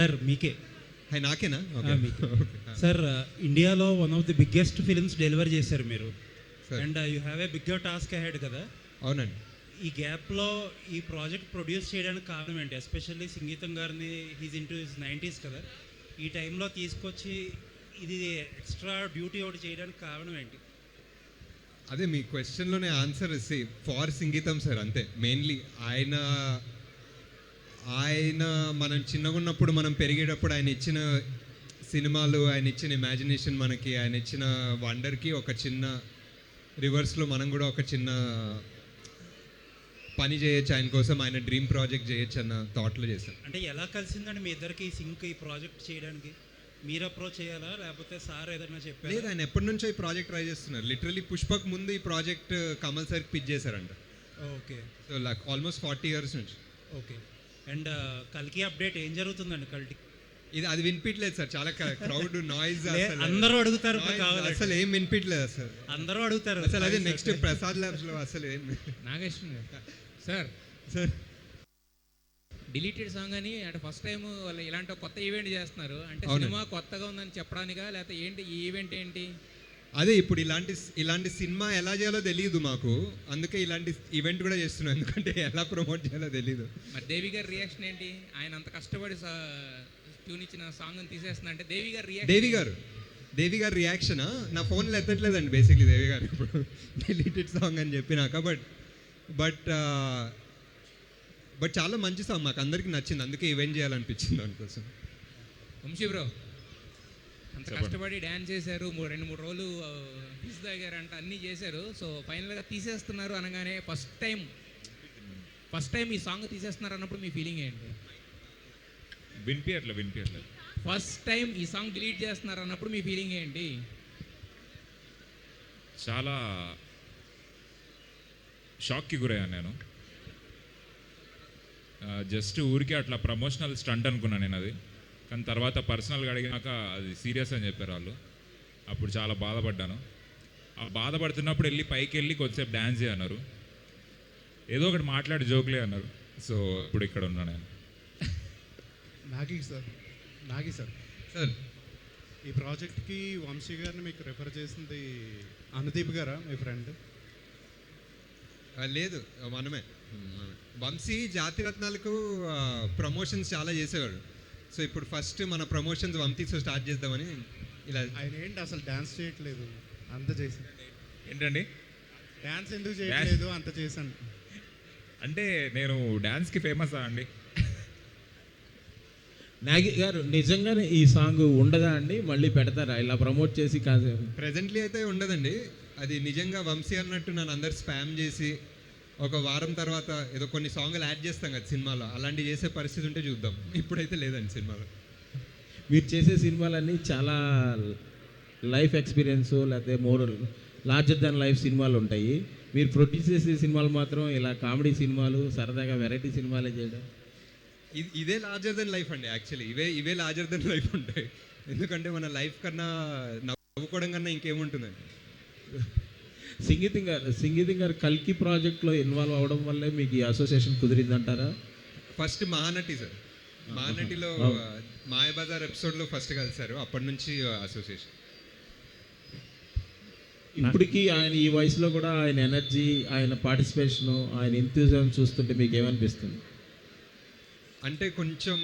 Sir మీకే hi నాకేనా okay మీకే sir ఇండియాలో one of the biggest films deliver చేశారు మీరు sir and you have a bigger task ahead కదా. అవునండి. ఈ గ్యాప్లో ఈ ప్రాజెక్ట్ ప్రొడ్యూస్ చేయడానికి కారణం ఏంటి? ఎస్పెషల్లీ సంగీతం గారిని హీజ్ ఇంటూ హిస్ 90s కదా, ఈ టైంలో తీసుకొచ్చి ఇది ఎక్స్ట్రా డ్యూటీ ఒకటి చేయడానికి కారణం ఏంటి? అదే మీ క్వశ్చన్లోనే ఆన్సర్ ఫార్ సంగీతం సార్, అంతే. మెయిన్లీ ఆయన ఆయన మనం చిన్నగా ఉన్నప్పుడు, మనం పెరిగేటప్పుడు ఆయన ఇచ్చిన సినిమాలు, ఆయన ఇచ్చిన ఇమాజినేషన్, మనకి ఆయన ఇచ్చిన వండర్కి ఒక చిన్న రివర్స్లో మనం కూడా ఒక చిన్న పని చేయొచ్చు ఆయన కోసం, ఆయన డ్రీమ్ ప్రాజెక్ట్ చేయొచ్చు అన్న థాట్లో చేశాను. అంటే ఎలా కలిసిందండి మీ ఇద్దరికి ఈ సింక్, ఈ ప్రాజెక్ట్ చేయడానికి? మీరు అప్రోచ్ చేయాలా లేకపోతే సార్ ఏదైనా చెప్పారు? లేదు, ఆయన ఎప్పటి నుంచో ఈ ప్రాజెక్ట్ ట్రై చేస్తున్నారు. లిటరలీ పుష్పక్ ముందు ఈ ప్రాజెక్ట్ కమల్ సార్కి పిచ్ చేశారంట. Okay. So like almost 40 years నుంచి. ఓకే. అండ్ కల్కి అప్డేట్ ఏం జరుగుతుందండి? కల్కి ఇది అది వినిపించలేదు సార్, చాలా క్రౌడ్ నాయిస్, అందరూ అడుగుతారు, అసలు ఏం వినిపించలేదు సార్, అందరూ అడుగుతారు అసలు. అదే నెక్స్ట్ ప్రసాద్ ల్యాబ్స్ లో అసలు ఏం. Nageswaram sir sir deleted song అని అంటే ఫస్ట్ టైం వాళ్ళు ఇలాంటి కొత్త ఈవెంట్ చేస్తున్నారు అంటే అవునండి. సినిమా కొత్తగా ఉందని చెప్పడానికా లేకపోతే ఏంటి ఈ ఈవెంట్ ఏంటి? అదే ఇప్పుడు ఇలాంటి సినిమా ఎలా చేయాలో తెలియదు మాకు, అందుకే ఇలాంటి ఈవెంట్ కూడా చేస్తున్నాం, ఎందుకంటే ఎలా ప్రమోట్ చేయాలో తెలియదు. మరి దేవి గారి రియాక్షన్ ఏంటి? ఆయన అంత కష్టపడి ట్యూన్ ఇచ్చిన సాంగ్ తీసేస్తున్నా అంటే దేవి గారు రియాక్షన్ నా ఫోన్లో ఎత్తట్లేదండి బేసిక్లీ. దేవి గారు ఇప్పుడు డిలీటెడ్ సాంగ్ అని చెప్పినాక, బట్ చాలా మంచి సాంగ్, మాకు అందరికీ నచ్చింది, అందుకే ఈవెంట్ చేయాలనిపించింది దానికోసం. వంశీ బ్రో అంత కష్టపడి డ్యాన్స్ చేశారు, 2-3 రోజులు ఫిస్ తాగారంట, అన్నీ చేశారు. సో ఫైనల్గా తీసేస్తున్నారు అనగానే ఫస్ట్ టైం ఈ సాంగ్ తీసేస్తున్నారు అన్నప్పుడు మీ ఫీలింగ్ ఏంటి? వినిపించట్లేదు. ఫస్ట్ టైం ఈ సాంగ్ డిలీట్ చేస్తున్నారు అన్నప్పుడు మీ ఫీలింగ్ ఏంటి? చాలా షాక్కి గురయ్యాను నేను. జస్ట్ ఊరికే అట్లా ప్రమోషనల్ స్టంట్ అనుకున్నాను నేను అది, కానీ తర్వాత పర్సనల్గా అడిగినాక అది సీరియస్ అని చెప్పారు వాళ్ళు. అప్పుడు చాలా బాధపడ్డాను. ఆ బాధపడుతున్నప్పుడు వెళ్ళి పైకి వెళ్ళి కొద్దిసేపు డ్యాన్స్ చేయన్నారు, ఏదో ఒకటి మాట్లాడి జోక్లే అన్నారు. సో ఇప్పుడు ఇక్కడ ఉన్నా నేను. నాగి సార్ సార్ ఈ ప్రాజెక్ట్కి వంశీ గారిని మీకు రెఫర్ చేసింది అనుదీప్ గారా మీ ఫ్రెండ్? లేదు, మనమే. వంశీ జాతిరత్నాలకు ప్రమోషన్స్ చాలా చేసేవాడు. సో ఇప్పుడు ఫస్ట్ మన ప్రమోషన్స్ వంశీతో స్టార్ట్ చేద్దామని ఇలా. ఆయన ఏంటి అసలు డ్యాన్స్ చేయట్లేదు, అంత చేసి ఏంటండి డ్యాన్స్ ఎందుకు చేయట్లేదు, అంత చేశాను అంటే నేను డ్యాన్స్కి ఫేమసా అండి? నాగి గారు నిజంగానే ఈ సాంగ్ ఉండదా అండి? మళ్ళీ పెడతారా ఇలా ప్రమోట్ చేసి? కాదు, ప్రెజెంట్లీ అయితే ఉండదండి. అది నిజంగా వంశీ అన్నట్టు నన్ను అందరు స్పామ్ చేసి ఒక వారం తర్వాత ఏదో కొన్ని సాంగ్లు యాడ్ చేస్తాం కదా సినిమాలో, అలాంటివి చేసే పరిస్థితి ఉంటే చూద్దాం. ఇప్పుడైతే లేదండి సినిమాలో. మీరు చేసే సినిమాలన్నీ చాలా లైఫ్ ఎక్స్పీరియన్స్ లేకపోతే మోర్ లార్జర్ దాన్ లైఫ్ సినిమాలు ఉంటాయి. మీరు ప్రొడ్యూస్ చేసే సినిమాలు మాత్రం ఇలా కామెడీ సినిమాలు, సరదాగా వెరైటీ సినిమాలే చేయడం. ఇదే లార్జర్ దెన్ లైఫ్ అండి. యాక్చువల్లీ ఇవే లార్జర్ దెన్ లైఫ్ ఉంటాయి, ఎందుకంటే మన లైఫ్ కన్నా నవ్వుకోవడం కన్నా ఇంకేముంటుందండి. సంగీతం గారు కల్కి ప్రాజెక్ట్లో ఇన్వాల్వ్ అవ్వడం వల్లే మీకు ఈ అసోసియేషన్ కుదిరిందంటారా? ఫస్ట్ మహానటి సార్, మహానటిలో మాయబజార్ ఎపిసోడ్లో ఫస్ట్ కలిసారు, అప్పటి నుంచి అసోసియేషన్. ఇప్పటికీ ఆయన ఈ వయసులో కూడా ఆయన ఎనర్జీ, ఆయన పార్టిసిపేషను, ఆయన ఎంతూజియాజం చూస్తుంటే మీకు ఏమనిపిస్తుంది? అంటే కొంచెం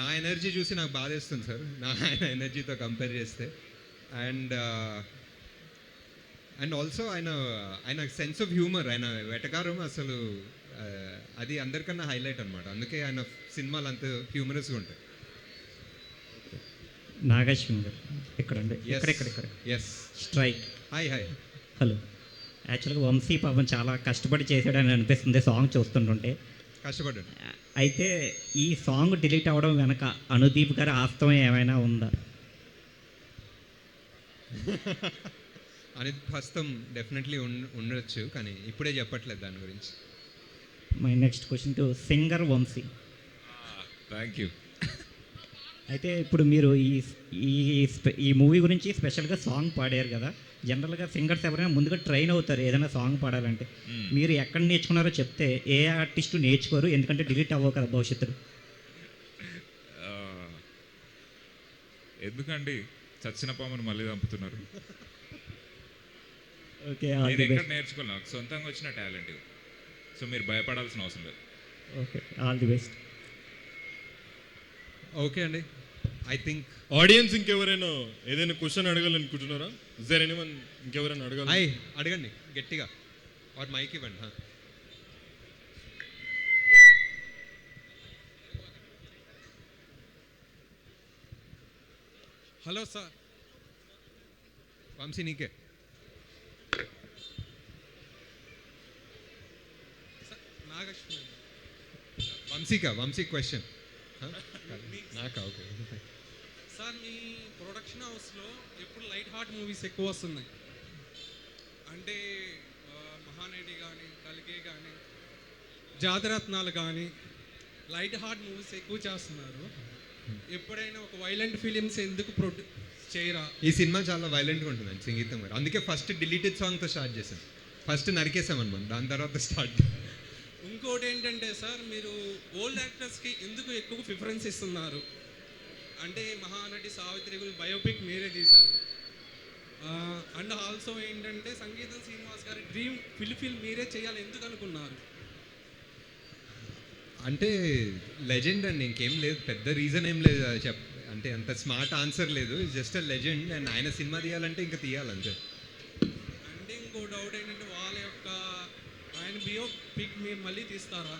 నా ఎనర్జీ చూసి నాకు బాధేస్తుంది సార్, ఆయన ఎనర్జీతో కంపేర్ చేస్తే. అండ్ ఆల్సో ఆయన సెన్స్ ఆఫ్ హ్యూమర్, ఆయన వెటకారం అసలు అది అందరికన్నా హైలైట్ అనమాట. అందుకే ఆయన సినిమాలు అంత హ్యూమరస్గా ఉంటాయి. నాగేశ్వరం గారు ఇక్కడండి, ఇక్కడ ఎస్ స్ట్రైక్. Hi hello. యాక్చువల్గా వంశీ పాపం చాలా కష్టపడి చేశాడని అనిపిస్తుంది సాంగ్ చూస్తుంటుంటే. కష్టపడ్డాడు. అయితే ఈ సాంగ్ డిలీట్ అవ్వడం వెనక అనుదీప్ గారి ఆస్తం ఏమైనా ఉందా? అనేది హస్తం డెఫినెట్లీ ఉండొచ్చు, కానీ ఇప్పుడే చెప్పట్లేదు దాని గురించి. My next question to singer Vamshi. Thank you. అయితే ఇప్పుడు మీరు ఈ మూవీ గురించి స్పెషల్గా సాంగ్ పాడారు కదా, జనరల్గా సింగర్స్ ఎవరైనా ముందుగా ట్రైన్ అవుతారు ఏదైనా సాంగ్ పాడాలంటే. మీరు ఎక్కడ నేర్చుకున్నారో చెప్తే ఏ ఆర్టిస్టు నేర్చుకోరు, ఎందుకంటే డిలీట్ అవ్వవు కదా భవిష్యత్తులో. ఎందుకండి చచ్చిన పామును మళ్ళీ చంపుతున్నారు? ఓకే, ఆల్ నేను ది ఎక్కడ బెస్ట్. నేర్చుకోవాలి, నాకు సొంతంగా వచ్చిన టాలెంట్ ఇది. సో మీరు భయపడాల్సిన అవసరం లేదు. Okay, all the best. Okay అండి, ఐ థింక్ ఆడియన్స్ ఇంకెవరైనా ఏదైనా క్వశ్చన్ అడగాలనుకుంటున్నారా? ఇస్ దేర్ ఎనీవన్ ఇంకెవరైనా అడగాలి? అడగండి గట్టిగా, ఆర్ మైక్ ఇవ్వండి. Hello sir. వంశీ నీకే. నాగలక్ష్మి. వంశీ క్వశ్చన్ నాకా? ఓకే సార్, మీ ప్రొడక్షన్ హౌస్లో ఎప్పుడు లైట్ హార్ట్ మూవీస్ ఎక్కువ వస్తున్నాయి. అంటే మహానటి కానీ, కల్కి కానీ, జాతరత్నాలు కానీ లైట్ హార్ట్ మూవీస్ ఎక్కువ చేస్తున్నారు. ఎప్పుడైనా ఒక వైలెంట్ ఫిలిమ్స్ ఎందుకు చేయరా? ఈ సినిమా చాలా వైలెంట్గా ఉంటుందండి సంగీతం గారు, అందుకే ఫస్ట్ డిలీటెడ్ సాంగ్తో స్టార్ట్ చేసాం. ఫస్ట్ నరికేసామన్నమాట, దాని తర్వాత స్టార్ట్. ఇంకోటి ఏంటంటే సార్, మీరు ఓల్డ్ యాక్టర్స్కి ఎందుకు ఎక్కువ ప్రిఫరెన్స్ ఇస్తున్నారు? అంటే మహానటి సావిత్రి గురించి బయోపిక్ మీరే తీశారు. అండ్ ఆల్సో ఏంటంటే సంగీతం శ్రీనివాస్ గారి డ్రీమ్ ఫిల్మ్ మీరే చేయాలి ఎందుకు అనుకున్నారు? అంటే లెజెండ్ అండి, ఇంకేం లేదు, పెద్ద రీజన్ ఏం లేదు అంటే అంత స్మార్ట్ ఆన్సర్ లేదు. జస్ట్ అ లెజెండ్, అండ్ ఆయన సినిమా తీయాలంటే ఇంకా తీయాలంతే. అంటే ఇంకో డౌట్ ఏంటంటే వాళ్ళ యొక్క ఆయన బయోపిక్ మీరు మళ్ళీ తీస్తారా?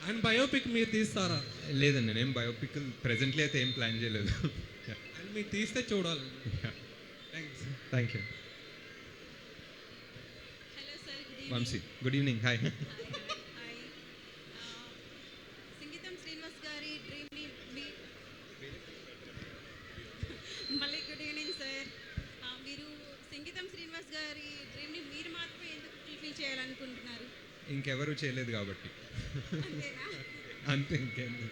ఆయన బయోపిక్ మీరు తీస్తారా? లేదండి, నేను బయోపిక్ ప్రెజెంట్లీ అయితే ఏం ప్లాన్ చేయలేదు. అండ్ మీరు తీస్తే చూడాలి. Thanks. Thank you. Hello sir, good evening. Vamshi good evening. Hi. Hi. సంగీతం శ్రీనివాస్ గారి డ్రీమ్ని మళ్ళీ గుడ్ ఈవినింగ్ సార్. మీరు సంగీతం శ్రీనివాస్ గారి డ్రీమ్ని మీరు మాత్రమే ఎందుకు ఫుల్ఫిల్ చేయాలనుకుంటున్నారు? ఇంకెవరు చేయలేదు కాబట్టి అంతేనా? అంతే, ఇంకేంటి.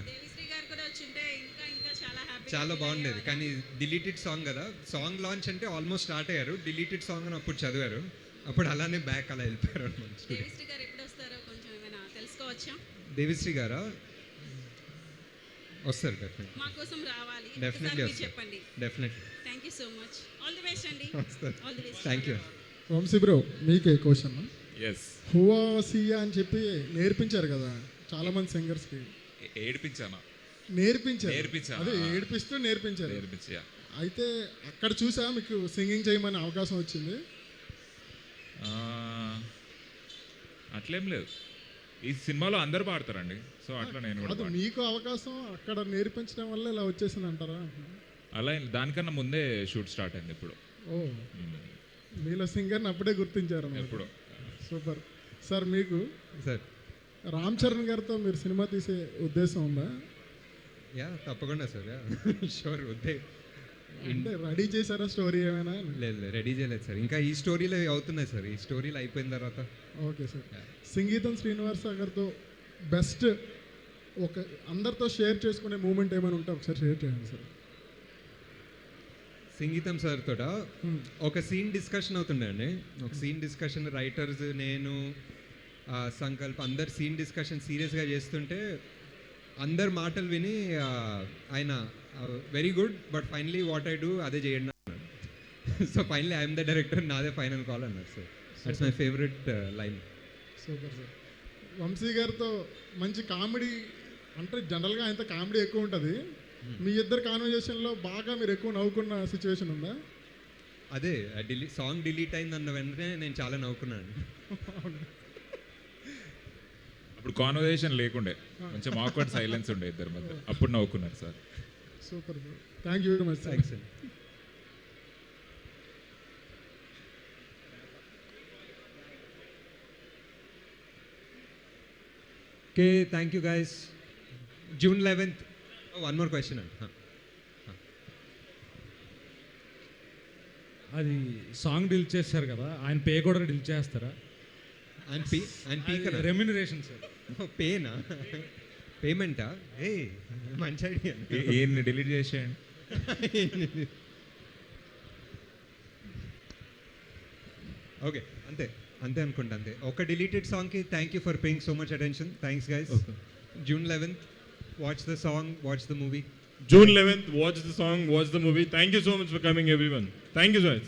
దేవిశ్రీ గారు కూడా వచ్చింటే ఇంకా ఇంకా చాలా హ్యాపీ. చాలా బాగుండేది, కానీ డిలీటెడ్ సాంగ్ కదా. సాంగ్ లాంచ్ అంటే ఆల్మోస్ట్ స్టార్ట్ అయ్యారు, డిలీటెడ్ సాంగ్ అని అప్పుడు చదివారు, అప్పుడు అలానే బ్యాక్ అలా వెళ్ళిపోయారు అనమాట. దేవిశ్రీ గారు ఎప్పుడు వస్తారో కొంచెం ఏమైనా తెలుసుకోవచ్చా? దేవిశ్రీ గారా? వస్తారు డెఫినెట్లీ. మా కోసం రావాలి, డెఫినెట్లీ ఒకసారి మీరు వస్తారు, చెప్పండి. Definitely thank you so much. All the best అండి. వస్తారు. All the best. Thank you. Vamshi bro, మీకే క్వశ్చన్. ఎస్. హువా సియా అని చెప్పి నేర్పించారు కదా చాలా మంది సింగర్స్కి. ఏడిపించానా? నేర్పించారు. అదే ఏడిపిస్తూ నేర్పించారు. అయితే అక్కడ చూసా మీకు సింగింగ్ చేయమని అవకాశం వచ్చింది. అట్లేం లేదు, ఈ సినిమాలో అందరు పాడతారండి, సో అట్లా నేను కూడా అది పాడతా. మీకు అవకాశం అక్కడ నేర్పించడం వల్ల ఇలా వచ్చేసింది అంటారా? అలా దానికన్నా ముందే షూట్ స్టార్ట్ అయింది ఇప్పుడు. ఓ, మీలో సింగర్ని అప్పుడే గుర్తించారు. ఎప్పుడు. Super sir. మీకు సార్ రామ్ చరణ్ గారితో మీరు సినిమా తీసే ఉద్దేశం ఉందా? యా తప్పకుండా సార్, యా షూర్. వద్దే అంటే రెడీ చేశారా స్టోరీ ఏమైనా? లేదు, రెడీ చేయలేదు సార్, ఇంకా ఈ స్టోరీలో అవుతున్నాయి సార్, ఈ స్టోరీలు అయిపోయిన తర్వాత. Okay sir. సంగీతం శ్రీనివాస్ గారితో బెస్ట్ ఒక అందరితో షేర్ చేసుకునే మూమెంట్ ఏమైనా ఉంటే ఒకసారి షేర్ చేయండి సార్. సంగీతం సార్ తోట ఒక సీన్ డిస్కషన్ అవుతుండే అండి, ఒక సీన్ డిస్కషన్ రైటర్స్, నేను, సంకల్ప్ అందరు సీన్ డిస్కషన్ సీరియస్గా చేస్తుంటే అందరు మాటలు విని ఆయన very good but finally what I do అదే చేయండి అన్నాడు. So finally I'm the director, నాదే ఫైనల్ కాల్ అన్నారు sir. That's my favourite line. Super sir. Vamshi గారితో మంచి కామెడీ, అంటే జనరల్గా ఆయనతో కామెడీ ఎక్కువ ఉంటుంది. మీ ఇద్దరు కాన్వర్జేషన్లో బాగా మీరు ఎక్కువ నవ్వుకున్న సిచ్యువేషన్ ఉందా? అదే సాంగ్ డిలీట్ అయింది అన్న వెంటనే నేను చాలా నవ్వుకున్నాను. అప్పుడు కాన్వర్సేషన్ లేకుండే, కొంచెం ఆక్వర్డ్ సైలెన్స్ ఉండే ఇద్దరి మధ్య, అప్పుడు నవ్వుకున్నారు sir. Super sir, thank you very much. Thanks అండి. Okay, thank you guys. June 11th, one more question అండి. అది సాంగ్ డిలీట్ చేస్తారు కదా, ఆయన పే కూడా డిలీట్ చేస్తారా? ఆయన పీ కదా, రెమ్యునరేషన్ సార్. పేనా? పేమెంటా? ఏ మంచి ఐడియా. ఏంటి డిలీట్ చేసేయండి. ఓకే, అంతే అంతే అనుకుంటా, అంతే. ఒక డిలీటెడ్ సాంగ్కి thank you for paying so much attention. Thanks guys. June 11th, watch the song, watch the movie. June 11th, watch the song, watch the movie. Thank you so much for coming, everyone. Thank you so much.